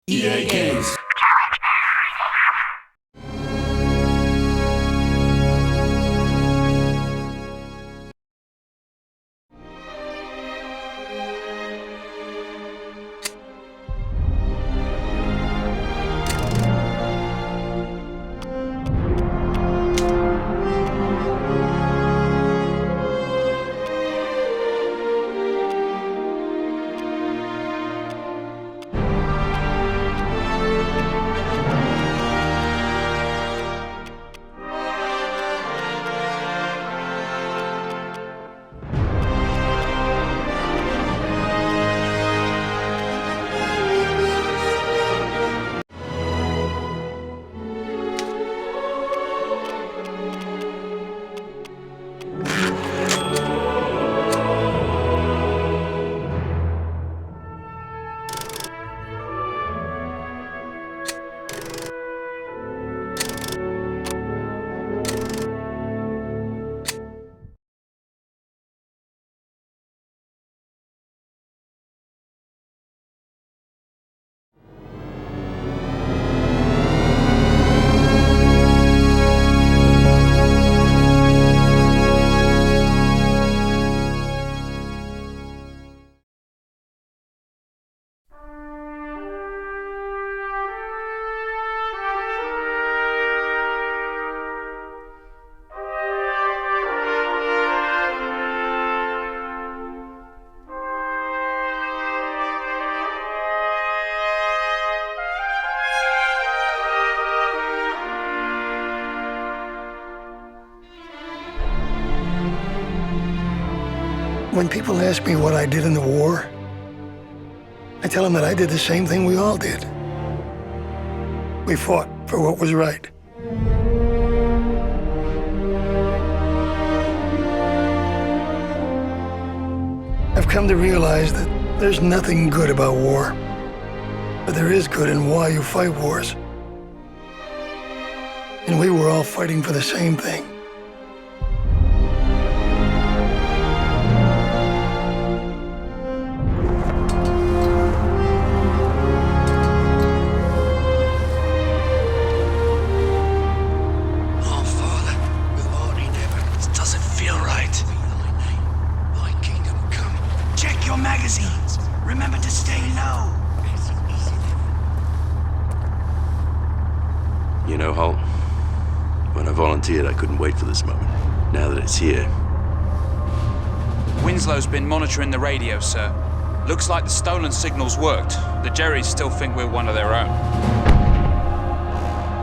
EA Games. When people ask me what I did in the war, I tell them that I did the same thing we all did. We fought for what was right. I've come to realize that there's nothing good about war, but there is good in why you fight wars. And we were all fighting for the same thing. Remember to stay low. You know, Holt, when I volunteered, I couldn't wait for this moment. Now that it's here... Winslow's been monitoring the radio, sir. Looks like the stolen signals worked. The Jerrys still think we're one of their own.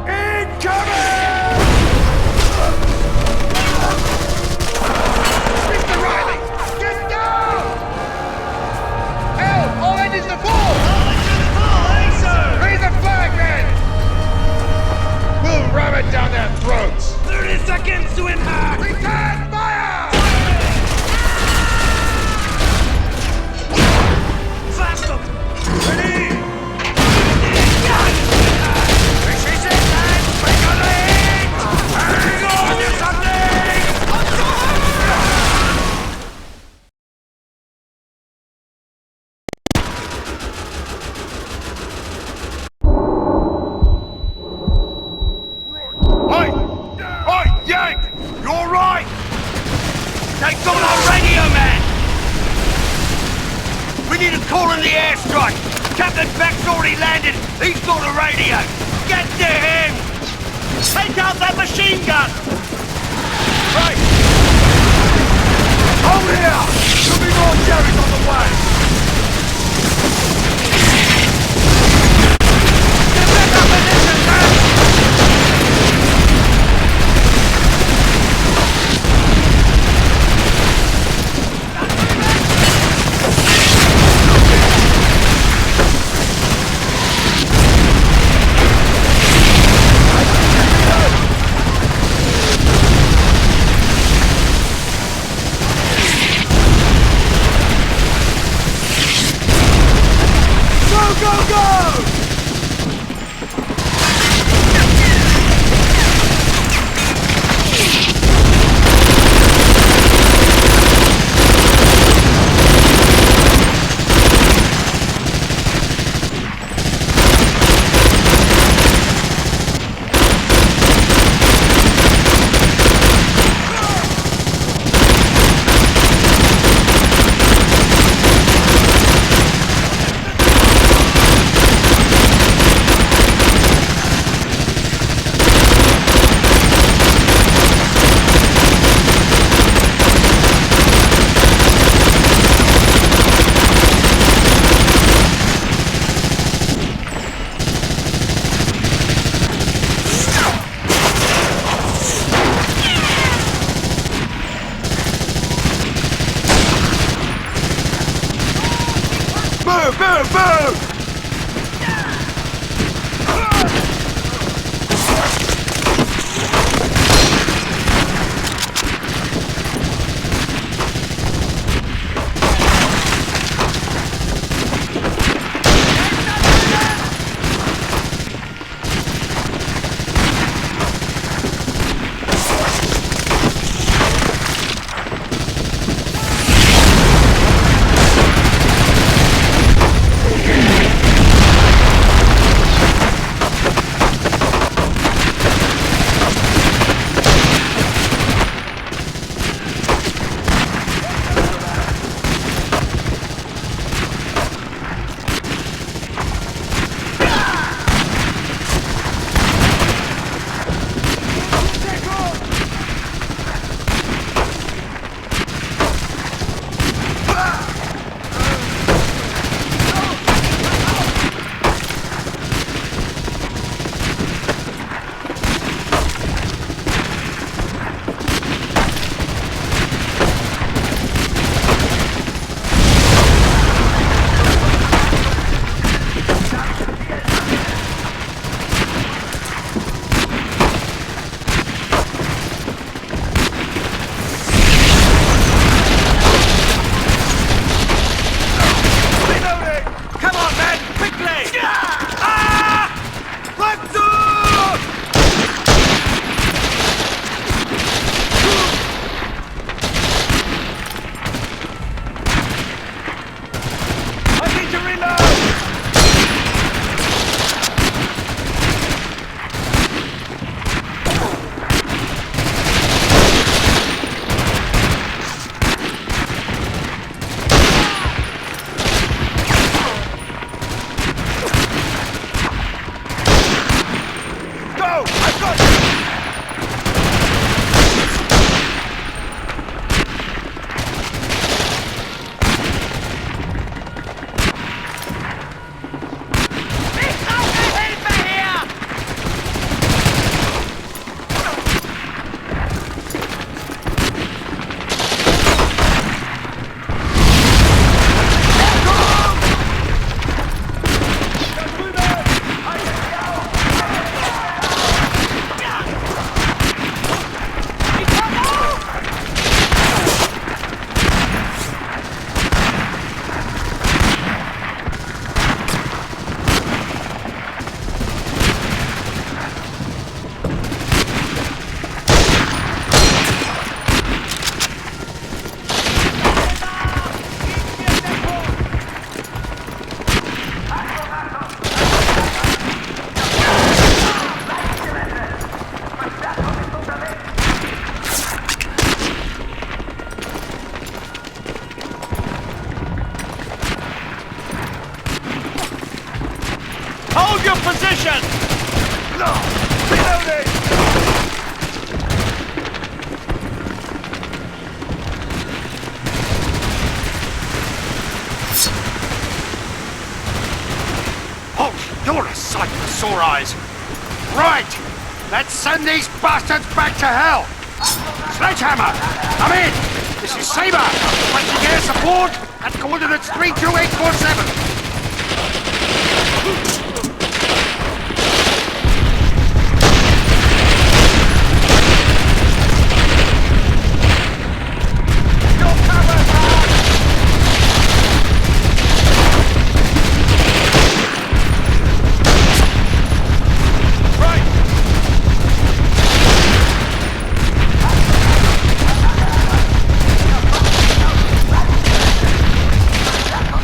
Incoming! Mr. Riley, get down! Help! All engines to full! All engines to full, eh, sir? Raise the flag, men! We'll ram it down their throats! 30 seconds to impact! Return fire! Fast up! Ready! This is it, lads! Make a lead! Hang on, you something! Oi, Yank! You all right? They got our radio, man! We need a call in the airstrike! Captain Beck's already landed! He's got a radio! Get to him! Take out that machine gun! Right! Hold here! There'll be more Jerrys on the way! Get back up position, man! Move, move, move! Hold your position! No! Reloading! Oh, you're a sight for sore eyes. Right! Let's send these bastards back to hell! Sledgehammer! I'm in! This is Sabre! Requesting air support at coordinates 32847!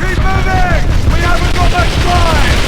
Keep moving! We haven't got much time!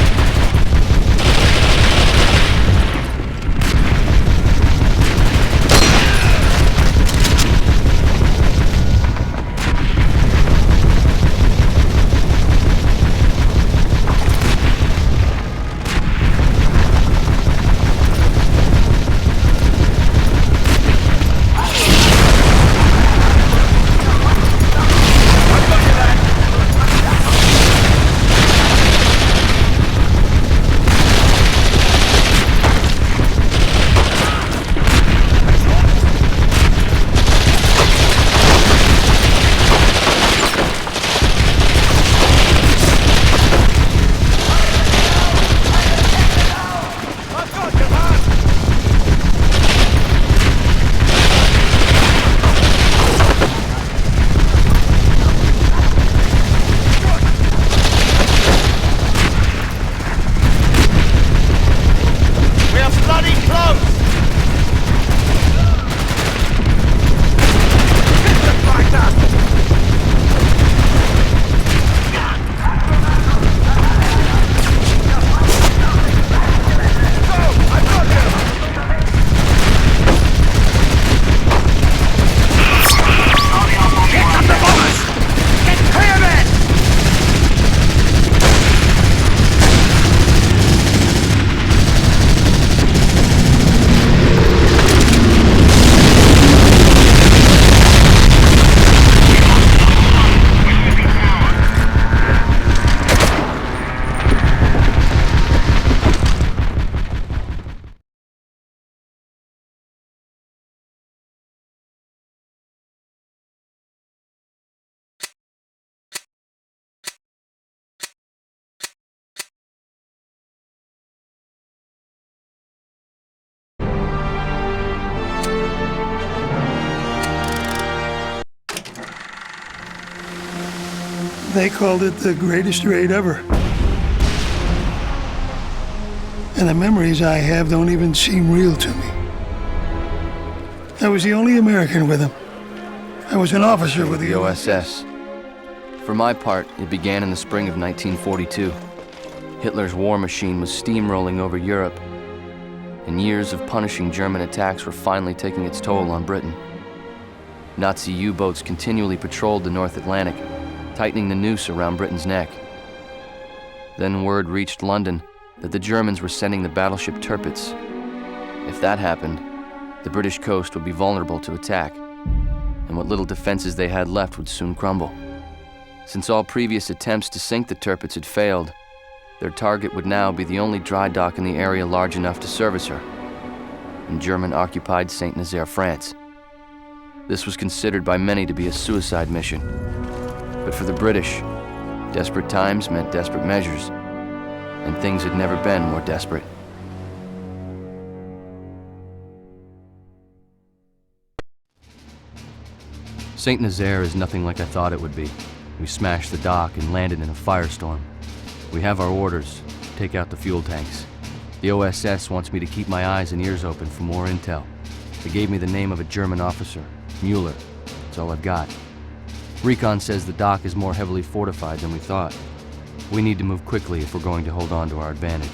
They called it the greatest raid ever. And the memories I have don't even seem real to me. I was the only American with him. I was an officer with the OSS. For my part, it began in the spring of 1942. Hitler's war machine was steamrolling over Europe, and years of punishing German attacks were finally taking its toll on Britain. Nazi U-boats continually patrolled the North Atlantic, tightening the noose around Britain's neck. Then word reached London that the Germans were sending the battleship Tirpitz. If that happened, the British coast would be vulnerable to attack, and what little defenses they had left would soon crumble. Since all previous attempts to sink the Tirpitz had failed, their target would now be the only dry dock in the area large enough to service her, in German-occupied Saint-Nazaire, France. This was considered by many to be a suicide mission. But for the British, desperate times meant desperate measures, and things had never been more desperate. Saint-Nazaire is nothing like I thought it would be. We smashed the dock and landed in a firestorm. We have our orders: take out the fuel tanks. The OSS wants me to keep my eyes and ears open for more intel. They gave me the name of a German officer, Mueller. That's all I've got. Recon says the dock is more heavily fortified than we thought. We need to move quickly if we're going to hold on to our advantage.